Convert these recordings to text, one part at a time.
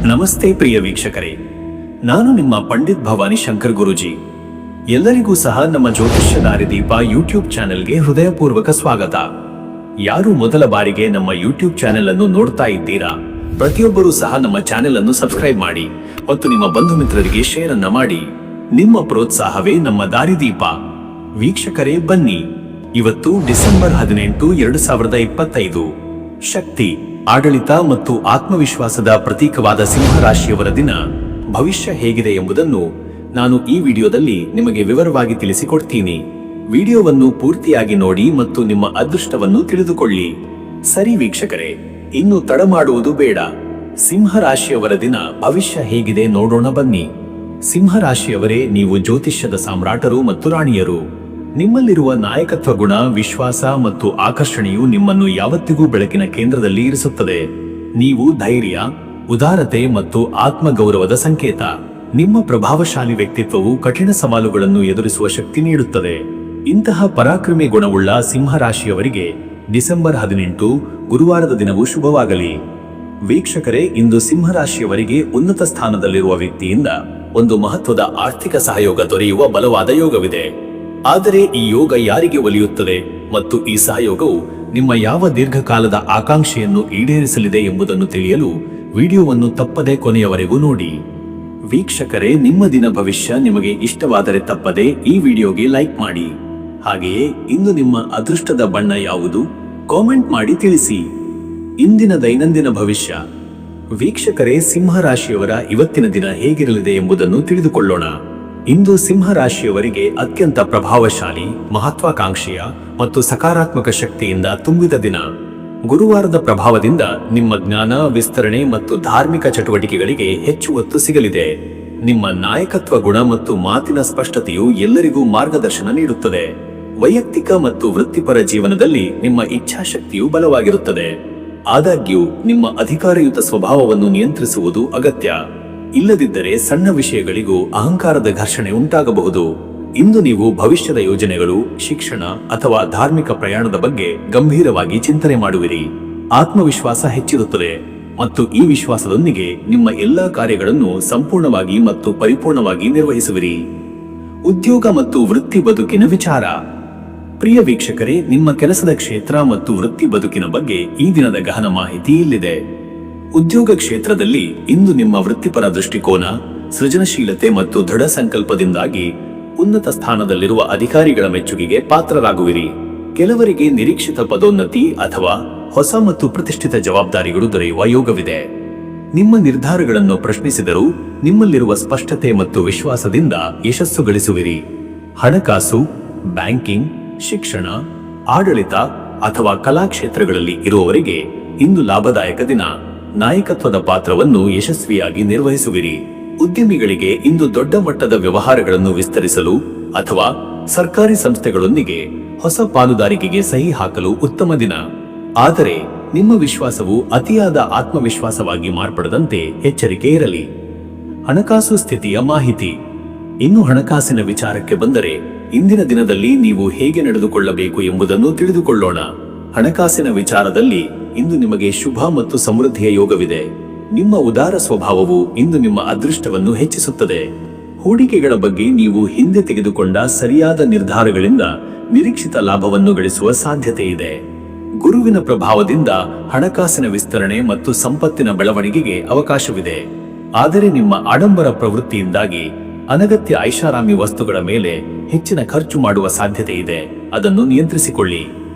ನಮಸ್ತೆ ಪ್ರಿಯ ವೀಕ್ಷಕರೇ, ನಾನು ನಿಮ್ಮ ಪಂಡಿತ್ ಭವಾನಿ ಶಂಕರ್ ಗುರುಜಿ. ಎಲ್ಲರಿಗೂ ಸಹ ನಮ್ಮ ಜ್ಯೋತಿಷ್ಯ ದಾರಿದೀಪ ಯೂಟ್ಯೂಬ್ ಚಾನೆಲ್ಗೆ ಹೃದಯಪೂರ್ವಕ ಸ್ವಾಗತ. ಯಾರು ಮೊದಲ ಬಾರಿಗೆ ನಮ್ಮ ಯೂಟ್ಯೂಬ್ ಚಾನೆಲ್ ಅನ್ನು ನೋಡ್ತಾ ಇದ್ದೀರಾ, ಪ್ರತಿಯೊಬ್ಬರೂ ಸಹ ನಮ್ಮ ಚಾನೆಲ್ ಅನ್ನು ಸಬ್ಸ್ಕ್ರೈಬ್ ಮಾಡಿ ಮತ್ತು ನಿಮ್ಮ ಬಂಧು ಮಿತ್ರರಿಗೆ ಶೇರ್ ಅನ್ನ ಮಾಡಿ. ನಿಮ್ಮ ಪ್ರೋತ್ಸಾಹವೇ ನಮ್ಮ ದಾರಿದೀಪ. ವೀಕ್ಷಕರೇ ಬನ್ನಿ, ಇವತ್ತು ಡಿಸೆಂಬರ್ 18, 2025. ಶಕ್ತಿ, ಆಡಳಿತ ಮತ್ತು ಆತ್ಮವಿಶ್ವಾಸದ ಪ್ರತೀಕವಾದ ಸಿಂಹರಾಶಿಯವರ ದಿನ. ಭವಿಷ್ಯ ಹೇಗಿದೆ ಎಂಬುದನ್ನು ನಾನು ಈ ವಿಡಿಯೋದಲ್ಲಿ ನಿಮಗೆ ವಿವರವಾಗಿ ತಿಳಿಸಿಕೊಡ್ತೀನಿ. ವಿಡಿಯೋವನ್ನು ಪೂರ್ತಿಯಾಗಿ ನೋಡಿ ಮತ್ತು ನಿಮ್ಮ ಅದೃಷ್ಟವನ್ನು ತಿಳಿದುಕೊಳ್ಳಿ. ಸರಿ ವೀಕ್ಷಕರೇ, ಇನ್ನು ತಡ ಮಾಡುವುದು ಬೇಡ. ಸಿಂಹರಾಶಿಯವರ ದಿನ ಭವಿಷ್ಯ ಹೇಗಿದೆ ನೋಡೋಣ ಬನ್ನಿ. ಸಿಂಹರಾಶಿಯವರೇ, ನೀವು ಜ್ಯೋತಿಷ್ಯದ ಸಾಮ್ರಾಟರು ಮತ್ತು ರಾಣಿಯರು. ನಿಮ್ಮಲ್ಲಿರುವ ನಾಯಕತ್ವ ಗುಣ, ವಿಶ್ವಾಸ ಮತ್ತು ಆಕರ್ಷಣೆಯು ನಿಮ್ಮನ್ನು ಯಾವತ್ತಿಗೂ ಬೆಳಕಿನ ಕೇಂದ್ರದಲ್ಲಿ ಇರಿಸುತ್ತದೆ. ನೀವು ಧೈರ್ಯ, ಉದಾರತೆ ಮತ್ತು ಆತ್ಮಗೌರವದ ಸಂಕೇತ. ನಿಮ್ಮ ಪ್ರಭಾವಶಾಲಿ ವ್ಯಕ್ತಿತ್ವವು ಕಠಿಣ ಸವಾಲುಗಳನ್ನು ಎದುರಿಸುವ ಶಕ್ತಿ ನೀಡುತ್ತದೆ. ಇಂತಹ ಪರಾಕ್ರಮಿ ಗುಣವುಳ್ಳ ಸಿಂಹರಾಶಿಯವರಿಗೆ ಡಿಸೆಂಬರ್ 18 ಗುರುವಾರದ ದಿನವೂ ಶುಭವಾಗಲಿ. ವೀಕ್ಷಕರೇ, ಇಂದು ಸಿಂಹರಾಶಿಯವರಿಗೆ ಉನ್ನತ ಸ್ಥಾನದಲ್ಲಿರುವ ವ್ಯಕ್ತಿಯಿಂದ ಒಂದು ಮಹತ್ವದ ಆರ್ಥಿಕ ಸಹಯೋಗ ದೊರೆಯುವ ಬಲವಾದ ಯೋಗವಿದೆ. ಆದರೆ ಈ ಯೋಗ ಯಾರಿಗೆ ಒಲಿಯುತ್ತದೆ ಮತ್ತು ಈ ಸಹಯೋಗವು ನಿಮ್ಮ ಯಾವ ದೀರ್ಘಕಾಲದ ಆಕಾಂಕ್ಷೆಯನ್ನು ಈಡೇರಿಸಲಿದೆ ಎಂಬುದನ್ನು ತಿಳಿಯಲು ವಿಡಿಯೋವನ್ನು ತಪ್ಪದೆ ಕೊನೆಯವರೆಗೂ ನೋಡಿ. ವೀಕ್ಷಕರೇ, ನಿಮ್ಮ ದಿನ ಭವಿಷ್ಯ ನಿಮಗೆ ಇಷ್ಟವಾದರೆ ತಪ್ಪದೆ ಈ ವಿಡಿಯೋಗೆ ಲೈಕ್ ಮಾಡಿ. ಹಾಗೆಯೇ ಇಂದು ನಿಮ್ಮ ಅದೃಷ್ಟದ ಬಣ್ಣ ಯಾವುದು ಕಾಮೆಂಟ್ ಮಾಡಿ ತಿಳಿಸಿ. ಇಂದಿನ ದೈನಂದಿನ ಭವಿಷ್ಯ. ವೀಕ್ಷಕರೇ, ಸಿಂಹರಾಶಿಯವರ ಇವತ್ತಿನ ದಿನ ಹೇಗಿರಲಿದೆ ಎಂಬುದನ್ನು ತಿಳಿದುಕೊಳ್ಳೋಣ. ಇಂದು ಸಿಂಹರಾಶಿಯವರಿಗೆ ಅತ್ಯಂತ ಪ್ರಭಾವಶಾಲಿ, ಮಹತ್ವಾಕಾಂಕ್ಷೆಯ ಮತ್ತು ಸಕಾರಾತ್ಮಕ ಶಕ್ತಿಯಿಂದ ತುಂಬಿದ ದಿನ. ಗುರುವಾರದ ಪ್ರಭಾವದಿಂದ ನಿಮ್ಮ ಜ್ಞಾನ, ವಿಸ್ತರಣೆ ಮತ್ತು ಧಾರ್ಮಿಕ ಚಟುವಟಿಕೆಗಳಿಗೆ ಹೆಚ್ಚು ಒತ್ತು ಸಿಗಲಿದೆ. ನಿಮ್ಮ ನಾಯಕತ್ವ ಗುಣ ಮತ್ತು ಮಾತಿನ ಸ್ಪಷ್ಟತೆಯು ಎಲ್ಲರಿಗೂ ಮಾರ್ಗದರ್ಶನ ನೀಡುತ್ತದೆ. ವೈಯಕ್ತಿಕ ಮತ್ತು ವೃತ್ತಿಪರ ಜೀವನದಲ್ಲಿ ನಿಮ್ಮ ಇಚ್ಛಾಶಕ್ತಿಯು ಬಲವಾಗಿರುತ್ತದೆ. ಆದಾಗ್ಯೂ ನಿಮ್ಮ ಅಧಿಕಾರಯುತ ಸ್ವಭಾವವನ್ನು ನಿಯಂತ್ರಿಸುವುದು ಅಗತ್ಯ. ಇಲ್ಲದಿದ್ದರೆ ಸಣ್ಣ ವಿಷಯಗಳಿಗೂ ಅಹಂಕಾರದ ಘರ್ಷಣೆ ಉಂಟಾಗಬಹುದು. ಇಂದು ನೀವು ಭವಿಷ್ಯದ ಯೋಜನೆಗಳು, ಶಿಕ್ಷಣ ಅಥವಾ ಧಾರ್ಮಿಕ ಪ್ರಯಾಣದ ಬಗ್ಗೆ ಗಂಭೀರವಾಗಿ ಚಿಂತನೆ ಮಾಡುವಿರಿ. ಆತ್ಮವಿಶ್ವಾಸ ಹೆಚ್ಚಿರುತ್ತದೆ ಮತ್ತು ಈ ವಿಶ್ವಾಸದೊಂದಿಗೆ ನಿಮ್ಮ ಎಲ್ಲಾ ಕಾರ್ಯಗಳನ್ನು ಸಂಪೂರ್ಣವಾಗಿ ಮತ್ತು ಪರಿಪೂರ್ಣವಾಗಿ ನಿರ್ವಹಿಸುವಿರಿ. ಉದ್ಯೋಗ ಮತ್ತು ವೃತ್ತಿ ಬದುಕಿನ ವಿಚಾರ. ಪ್ರಿಯ ವೀಕ್ಷಕರೇ, ನಿಮ್ಮ ಕೆಲಸದ ಕ್ಷೇತ್ರ ಮತ್ತು ವೃತ್ತಿ ಬದುಕಿನ ಬಗ್ಗೆ ಈ ದಿನದ ಗಹನ ಮಾಹಿತಿ ಇಲ್ಲಿದೆ. ಉದ್ಯೋಗ ಕ್ಷೇತ್ರದಲ್ಲಿ ಇಂದು ನಿಮ್ಮ ವೃತ್ತಿಪರ ದೃಷ್ಟಿಕೋನ, ಸೃಜನಶೀಲತೆ ಮತ್ತು ದೃಢ ಸಂಕಲ್ಪದಿಂದಾಗಿ ಉನ್ನತ ಸ್ಥಾನದಲ್ಲಿರುವ ಅಧಿಕಾರಿಗಳ ಮೆಚ್ಚುಗೆಗೆ ಪಾತ್ರರಾಗುವಿರಿ. ಕೆಲವರಿಗೆ ನಿರೀಕ್ಷಿತ ಪದೋನ್ನತಿ ಅಥವಾ ಹೊಸ ಮತ್ತು ಪ್ರತಿಷ್ಠಿತ ಜವಾಬ್ದಾರಿಗಳು ದೊರೆಯುವ ಯೋಗವಿದೆ. ನಿಮ್ಮ ನಿರ್ಧಾರಗಳನ್ನು ಪ್ರಶ್ನಿಸಿದರೂ ನಿಮ್ಮಲ್ಲಿರುವ ಸ್ಪಷ್ಟತೆ ಮತ್ತು ವಿಶ್ವಾಸದಿಂದ ಯಶಸ್ಸು ಗಳಿಸುವಿರಿ. ಹಣಕಾಸು, ಬ್ಯಾಂಕಿಂಗ್, ಶಿಕ್ಷಣ, ಆಡಳಿತ ಅಥವಾ ಕಲಾ ಕ್ಷೇತ್ರಗಳಲ್ಲಿ ಇರುವವರಿಗೆ ಇಂದು ಲಾಭದಾಯಕ ದಿನ. ನಾಯಕತ್ವದ ಪಾತ್ರವನ್ನು ಯಶಸ್ವಿಯಾಗಿ ನಿರ್ವಹಿಸುವಿರಿ. ಉದ್ಯಮಿಗಳಿಗೆ ಇಂದು ದೊಡ್ಡ ಮಟ್ಟದ ವ್ಯವಹಾರಗಳನ್ನು ವಿಸ್ತರಿಸಲು ಅಥವಾ ಸರ್ಕಾರಿ ಸಂಸ್ಥೆಗಳೊಂದಿಗೆ ಹೊಸ ಪಾಲುದಾರಿಕೆಗೆ ಸಹಿ ಹಾಕಲು ಉತ್ತಮ ದಿನ. ಆದರೆ ನಿಮ್ಮ ವಿಶ್ವಾಸವು ಅತಿಯಾದ ಆತ್ಮವಿಶ್ವಾಸವಾಗಿ ಮಾರ್ಪಡದಂತೆ ಎಚ್ಚರಿಕೆ ಇರಲಿ. ಹಣಕಾಸು ಸ್ಥಿತಿಯ ಮಾಹಿತಿ. ಇನ್ನು ಹಣಕಾಸಿನ ವಿಚಾರಕ್ಕೆ ಬಂದರೆ, ಇಂದಿನ ದಿನದಲ್ಲಿ ನೀವು ಹೇಗೆ ನಡೆದುಕೊಳ್ಳಬೇಕು ಎಂಬುದನ್ನು ತಿಳಿದುಕೊಳ್ಳೋಣ. ಹಣಕಾಸಿನ ವಿಚಾರದಲ್ಲಿ ಇಂದು ನಿಮಗೆ ಶುಭ ಮತ್ತು ಸಮೃದ್ಧಿಯ ಯೋಗವಿದೆ. ನಿಮ್ಮ ಉದಾರ ಸ್ವಭಾವವು ಇಂದು ನಿಮ್ಮ ಅದೃಷ್ಟವನ್ನು ಹೆಚ್ಚಿಸುತ್ತದೆ. ಹೂಡಿಕೆಗಳ ಬಗ್ಗೆ ನೀವು ಹಿಂದೆ ತೆಗೆದುಕೊಂಡ ಸರಿಯಾದ ನಿರ್ಧಾರಗಳಿಂದ ನಿರೀಕ್ಷಿತ ಲಾಭವನ್ನು ಗಳಿಸುವ ಸಾಧ್ಯತೆ ಇದೆ. ಗುರುವಿನ ಪ್ರಭಾವದಿಂದ ಹಣಕಾಸಿನ ವಿಸ್ತರಣೆ ಮತ್ತು ಸಂಪತ್ತಿನ ಬೆಳವಣಿಗೆಗೆ ಅವಕಾಶವಿದೆ. ಆದರೆ ನಿಮ್ಮ ಆಡಂಬರ ಪ್ರವೃತ್ತಿಯಿಂದಾಗಿ ಅನಗತ್ಯ ಐಷಾರಾಮಿ ವಸ್ತುಗಳ ಮೇಲೆ ಹೆಚ್ಚಿನ ಖರ್ಚು ಮಾಡುವ ಸಾಧ್ಯತೆ ಇದೆ. ಅದನ್ನು ನಿಯಂತ್ರಿಸಿಕೊಳ್ಳಿ.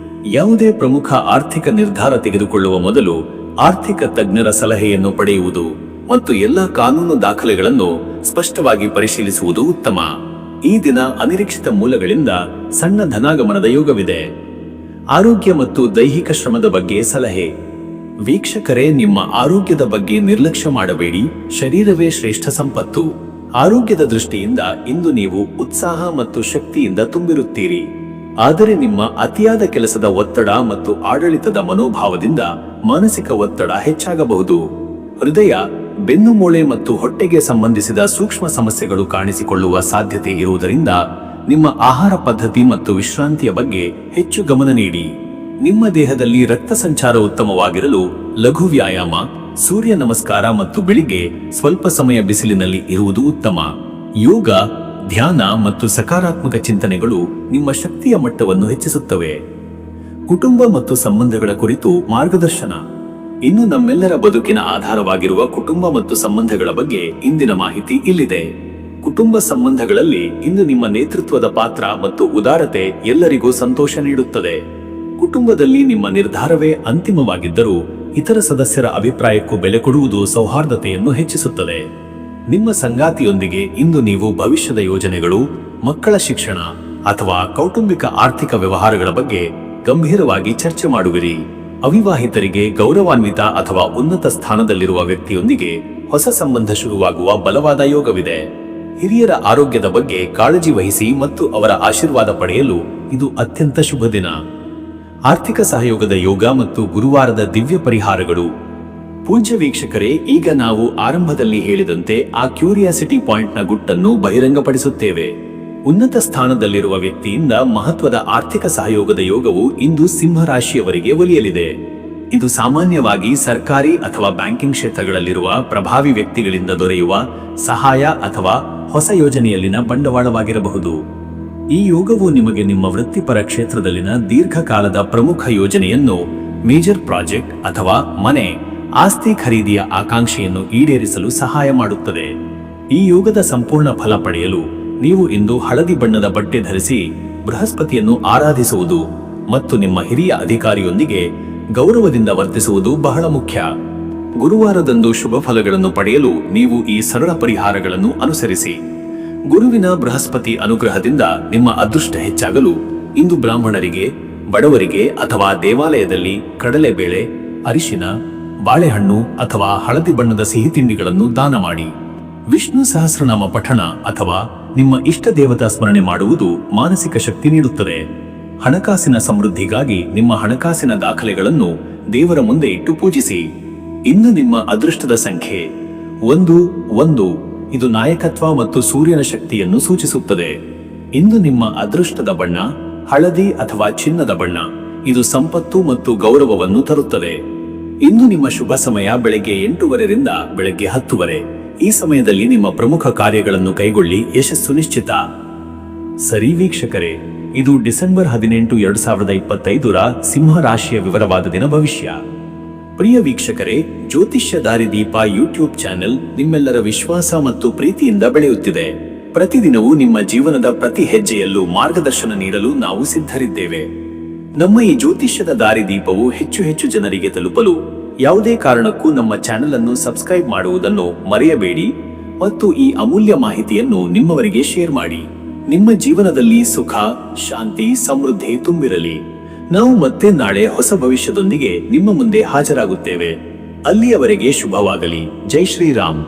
ಯಾವುದೇ ಪ್ರಮುಖ ಆರ್ಥಿಕ ನಿರ್ಧಾರ ತೆಗೆದುಕೊಳ್ಳುವ ಮೊದಲು ಆರ್ಥಿಕ ತಜ್ಞರ ಸಲಹೆಯನ್ನು ಪಡೆಯುವುದು ಮತ್ತು ಎಲ್ಲ ಕಾನೂನು ದಾಖಲೆಗಳನ್ನು ಸ್ಪಷ್ಟವಾಗಿ ಪರಿಶೀಲಿಸುವುದು ಉತ್ತಮ. ಈ ದಿನ ಅನಿರೀಕ್ಷಿತ ಮೂಲಗಳಿಂದ ಸಣ್ಣ ಧನಾಗಮನದ ಯೋಗವಿದೆ. ಆರೋಗ್ಯ ಮತ್ತು ದೈಹಿಕ ಶ್ರಮದ ಬಗ್ಗೆ ಸಲಹೆ. ವೀಕ್ಷಕರೇ, ನಿಮ್ಮ ಆರೋಗ್ಯದ ಬಗ್ಗೆ ನಿರ್ಲಕ್ಷ್ಯ ಮಾಡಬೇಡಿ. ಶರೀರವೇ ಶ್ರೇಷ್ಠ ಸಂಪತ್ತು. ಆರೋಗ್ಯದ ದೃಷ್ಟಿಯಿಂದ ಇಂದು ನೀವು ಉತ್ಸಾಹ ಮತ್ತು ಶಕ್ತಿಯಿಂದ ತುಂಬಿರುತ್ತೀರಿ. ಆದರೆ ನಿಮ್ಮ ಅತಿಯಾದ ಕೆಲಸದ ಒತ್ತಡ ಮತ್ತು ಆಡಳಿತದ ಮನೋಭಾವದಿಂದ ಮಾನಸಿಕ ಒತ್ತಡ ಹೆಚ್ಚಾಗಬಹುದು. ಹೃದಯ, ಬೆನ್ನುಮೂಳೆ ಮತ್ತು ಹೊಟ್ಟೆಗೆ ಸಂಬಂಧಿಸಿದ ಸೂಕ್ಷ್ಮ ಸಮಸ್ಯೆಗಳು ಕಾಣಿಸಿಕೊಳ್ಳುವ ಸಾಧ್ಯತೆ ಇರುವುದರಿಂದ ನಿಮ್ಮ ಆಹಾರ ಪದ್ಧತಿ ಮತ್ತು ವಿಶ್ರಾಂತಿಯ ಬಗ್ಗೆ ಹೆಚ್ಚು ಗಮನ ನೀಡಿ. ನಿಮ್ಮ ದೇಹದಲ್ಲಿ ರಕ್ತ ಸಂಚಾರ ಉತ್ತಮವಾಗಿರಲು ಲಘು ವ್ಯಾಯಾಮ, ಸೂರ್ಯ ನಮಸ್ಕಾರ ಮತ್ತು ಬೆಳಿಗ್ಗೆ ಸ್ವಲ್ಪ ಸಮಯ ಬಿಸಿಲಿನಲ್ಲಿ ಇರುವುದು ಉತ್ತಮ. ಯೋಗ, ಧ್ಯಾನ ಮತ್ತು ಸಕಾರಾತ್ಮಕ ಚಿಂತನೆಗಳು ನಿಮ್ಮ ಶಕ್ತಿಯ ಮಟ್ಟವನ್ನು ಹೆಚ್ಚಿಸುತ್ತವೆ. ಕುಟುಂಬ ಮತ್ತು ಸಂಬಂಧಗಳ ಕುರಿತು ಮಾರ್ಗದರ್ಶನ. ಇನ್ನು ನಮ್ಮೆಲ್ಲರ ಬದುಕಿನ ಆಧಾರವಾಗಿರುವ ಕುಟುಂಬ ಮತ್ತು ಸಂಬಂಧಗಳ ಬಗ್ಗೆ ಇಂದಿನ ಮಾಹಿತಿ ಇಲ್ಲಿದೆ. ಕುಟುಂಬ ಸಂಬಂಧಗಳಲ್ಲಿ ಇಂದು ನಿಮ್ಮ ನೇತೃತ್ವದ ಪಾತ್ರ ಮತ್ತು ಉದಾರತೆ ಎಲ್ಲರಿಗೂ ಸಂತೋಷ ನೀಡುತ್ತದೆ. ಕುಟುಂಬದಲ್ಲಿ ನಿಮ್ಮ ನಿರ್ಧಾರವೇ ಅಂತಿಮವಾಗಿದ್ದರೂ ಇತರ ಸದಸ್ಯರ ಅಭಿಪ್ರಾಯಕ್ಕೂ ಬೆಲೆ ಕೊಡುವುದು ಸೌಹಾರ್ದತೆಯನ್ನು ಹೆಚ್ಚಿಸುತ್ತದೆ. ನಿಮ್ಮ ಸಂಗಾತಿಯೊಂದಿಗೆ ಇಂದು ನೀವು ಭವಿಷ್ಯದ ಯೋಜನೆಗಳು, ಮಕ್ಕಳ ಶಿಕ್ಷಣ ಅಥವಾ ಕೌಟುಂಬಿಕ ಆರ್ಥಿಕ ವ್ಯವಹಾರಗಳ ಬಗ್ಗೆ ಗಂಭೀರವಾಗಿ ಚರ್ಚೆ ಮಾಡುವಿರಿ. ಅವಿವಾಹಿತರಿಗೆ ಗೌರವಾನ್ವಿತ ಅಥವಾ ಉನ್ನತ ಸ್ಥಾನದಲ್ಲಿರುವ ವ್ಯಕ್ತಿಯೊಂದಿಗೆ ಹೊಸ ಸಂಬಂಧ ಶುರುವಾಗುವ ಬಲವಾದ ಯೋಗವಿದೆ. ಹಿರಿಯರ ಆರೋಗ್ಯದ ಬಗ್ಗೆ ಕಾಳಜಿ ವಹಿಸಿ ಮತ್ತು ಅವರ ಆಶೀರ್ವಾದ ಪಡೆಯಲು ಇದು ಅತ್ಯಂತ ಶುಭ ದಿನ. ಆರ್ಥಿಕ ಸಹಯೋಗದ ಯೋಗ ಮತ್ತು ಗುರುವಾರದ ದಿವ್ಯ ಪರಿಹಾರಗಳು. ಪೂಜ್ಯ ವೀಕ್ಷಕರೇ, ಈಗ ನಾವು ಆರಂಭದಲ್ಲಿ ಹೇಳಿದಂತೆ ಆ ಕ್ಯೂರಿಯಾಸಿಟಿ ಪಾಯಿಂಟ್ನ ಗುಟ್ಟನ್ನು ಬಹಿರಂಗಪಡಿಸುತ್ತೇವೆ. ಉನ್ನತ ಸ್ಥಾನದಲ್ಲಿರುವ ವ್ಯಕ್ತಿಯಿಂದ ಮಹತ್ವದ ಆರ್ಥಿಕ ಸಹಯೋಗದ ಯೋಗವು ಇಂದು ಸಿಂಹ ರಾಶಿಯವರಿಗೆ ಒಲಿಯಲಿದೆ. ಇದು ಸಾಮಾನ್ಯವಾಗಿ ಸರ್ಕಾರಿ ಅಥವಾ ಬ್ಯಾಂಕಿಂಗ್ ಕ್ಷೇತ್ರಗಳಲ್ಲಿರುವ ಪ್ರಭಾವಿ ವ್ಯಕ್ತಿಗಳಿಂದ ದೊರೆಯುವ ಸಹಾಯ ಅಥವಾ ಹೊಸ ಯೋಜನೆಯಲ್ಲಿನ ಬಂಡವಾಳವಾಗಿರಬಹುದು. ಈ ಯೋಗವು ನಿಮಗೆ ನಿಮ್ಮ ವೃತ್ತಿಪರ ಕ್ಷೇತ್ರದಲ್ಲಿನ ದೀರ್ಘಕಾಲದ ಪ್ರಮುಖ ಯೋಜನೆಯನ್ನು, ಮೇಜರ್ ಪ್ರಾಜೆಕ್ಟ್ ಅಥವಾ ಮನೆ, ಆಸ್ತಿ ಖರೀದಿಯ ಆಕಾಂಕ್ಷೆಯನ್ನು ಈಡೇರಿಸಲು ಸಹಾಯ ಮಾಡುತ್ತದೆ. ಈ ಯೋಗದ ಸಂಪೂರ್ಣ ಫಲ ಪಡೆಯಲು ನೀವು ಇಂದು ಹಳದಿ ಬಣ್ಣದ ಬಟ್ಟೆ ಧರಿಸಿ ಬೃಹಸ್ಪತಿಯನ್ನು ಆರಾಧಿಸುವುದು ಮತ್ತು ನಿಮ್ಮ ಹಿರಿಯ ಅಧಿಕಾರಿಯೊಂದಿಗೆ ಗೌರವದಿಂದ ವರ್ತಿಸುವುದು ಬಹಳ ಮುಖ್ಯ. ಗುರುವಾರದಂದು ಶುಭ ಫಲಗಳನ್ನು ಪಡೆಯಲು ನೀವು ಈ ಸರಳ ಪರಿಹಾರಗಳನ್ನು ಅನುಸರಿಸಿ. ಗುರುವಿನ ಬೃಹಸ್ಪತಿ ಅನುಗ್ರಹದಿಂದ ನಿಮ್ಮ ಅದೃಷ್ಟ ಹೆಚ್ಚಾಗಲು ಇಂದು ಬ್ರಾಹ್ಮಣರಿಗೆ, ಬಡವರಿಗೆ ಅಥವಾ ದೇವಾಲಯದಲ್ಲಿ ಕಡಲೆಬೇಳೆ, ಅರಿಶಿನ, ಬಾಳೆಹಣ್ಣು ಅಥವಾ ಹಳದಿ ಬಣ್ಣದ ಸಿಹಿ ತಿಂಡಿಗಳನ್ನು ದಾನ ಮಾಡಿ. ವಿಷ್ಣು ಸಹಸ್ರನಾಮ ಪಠಣ ಅಥವಾ ನಿಮ್ಮ ಇಷ್ಟ ದೇವತಾ ಸ್ಮರಣೆ ಮಾಡುವುದು ಮಾನಸಿಕ ಶಕ್ತಿ ನೀಡುತ್ತದೆ. ಹಣಕಾಸಿನ ಸಮೃದ್ಧಿಗಾಗಿ ನಿಮ್ಮ ಹಣಕಾಸಿನ ದಾಖಲೆಗಳನ್ನು ದೇವರ ಮುಂದೆ ಇಟ್ಟು ಪೂಜಿಸಿ. ಇನ್ನು ನಿಮ್ಮ ಅದೃಷ್ಟದ ಸಂಖ್ಯೆ 1. ಇದು ನಾಯಕತ್ವ ಮತ್ತು ಸೂರ್ಯನ ಶಕ್ತಿಯನ್ನು ಸೂಚಿಸುತ್ತದೆ. ಇಂದು ನಿಮ್ಮ ಅದೃಷ್ಟದ ಬಣ್ಣ ಹಳದಿ ಅಥವಾ ಚಿನ್ನದ ಬಣ್ಣ. ಇದು ಸಂಪತ್ತು ಮತ್ತು ಗೌರವವನ್ನು ತರುತ್ತದೆ. ಇಂದು ನಿಮ್ಮ ಶುಭ ಸಮಯ ಬೆಳಗ್ಗೆ 8:30 ರಿಂದ ಬೆಳಗ್ಗೆ 10:00. ಈ ಸಮಯದಲ್ಲಿ ನಿಮ್ಮ ಪ್ರಮುಖ ಕಾರ್ಯಗಳನ್ನು ಕೈಗೊಳ್ಳಿ, ಯಶಸ್ಸು ನಿಶ್ಚಿತ. ಸರಿ ವೀಕ್ಷಕರೇ, ಇದು ಡಿಸೆಂಬರ್ 18, 2025ರ ಸಿಂಹ ರಾಶಿಯ ವಿವರವಾದ ದಿನ ಭವಿಷ್ಯ. ಪ್ರಿಯ ವೀಕ್ಷಕರೇ, ಜ್ಯೋತಿಷ್ಯ ದಾರಿದೀಪ ಯೂಟ್ಯೂಬ್ ಚಾನೆಲ್ ನಿಮ್ಮೆಲ್ಲರ ವಿಶ್ವಾಸ ಮತ್ತು ಪ್ರೀತಿಯಿಂದ ಬೆಳೆಯುತ್ತಿದೆ. ಪ್ರತಿದಿನವೂ ನಿಮ್ಮ ಜೀವನದ ಪ್ರತಿ ಹೆಜ್ಜೆಯಲ್ಲೂ ಮಾರ್ಗದರ್ಶನ ನೀಡಲು ನಾವು ಸಿದ್ಧರಿದ್ದೇವೆ. ನಮ್ಮ ಈ ಜ್ಯೋತಿಷ್ಯದ ದಾರಿದೀಪವು ಹೆಚ್ಚು ಜನರಿಗೆ ತಲುಪಲು ಯಾವುದೇ ಕಾರಣಕ್ಕೂ ನಮ್ಮ ಚಾನೆಲ್ ಅನ್ನು ಸಬ್ಸ್ಕ್ರೈಬ್ ಮಾಡುವುದನ್ನು ಮರೆಯಬೇಡಿ ಮತ್ತು ಈ ಅಮೂಲ್ಯ ಮಾಹಿತಿಯನ್ನು ನಿಮ್ಮವರಿಗೆ ಶೇರ್ ಮಾಡಿ. ನಿಮ್ಮ ಜೀವನದಲ್ಲಿ ಸುಖ, ಶಾಂತಿ, ಸಮೃದ್ಧಿ ತುಂಬಿರಲಿ. ನಾವು ಮತ್ತೆ ನಾಳೆ ಹೊಸ ಭವಿಷ್ಯದೊಂದಿಗೆ ನಿಮ್ಮ ಮುಂದೆ ಹಾಜರಾಗುತ್ತೇವೆ. ಅಲ್ಲಿಯವರೆಗೆ ಶುಭವಾಗಲಿ. ಜೈ ಶ್ರೀರಾಮ್.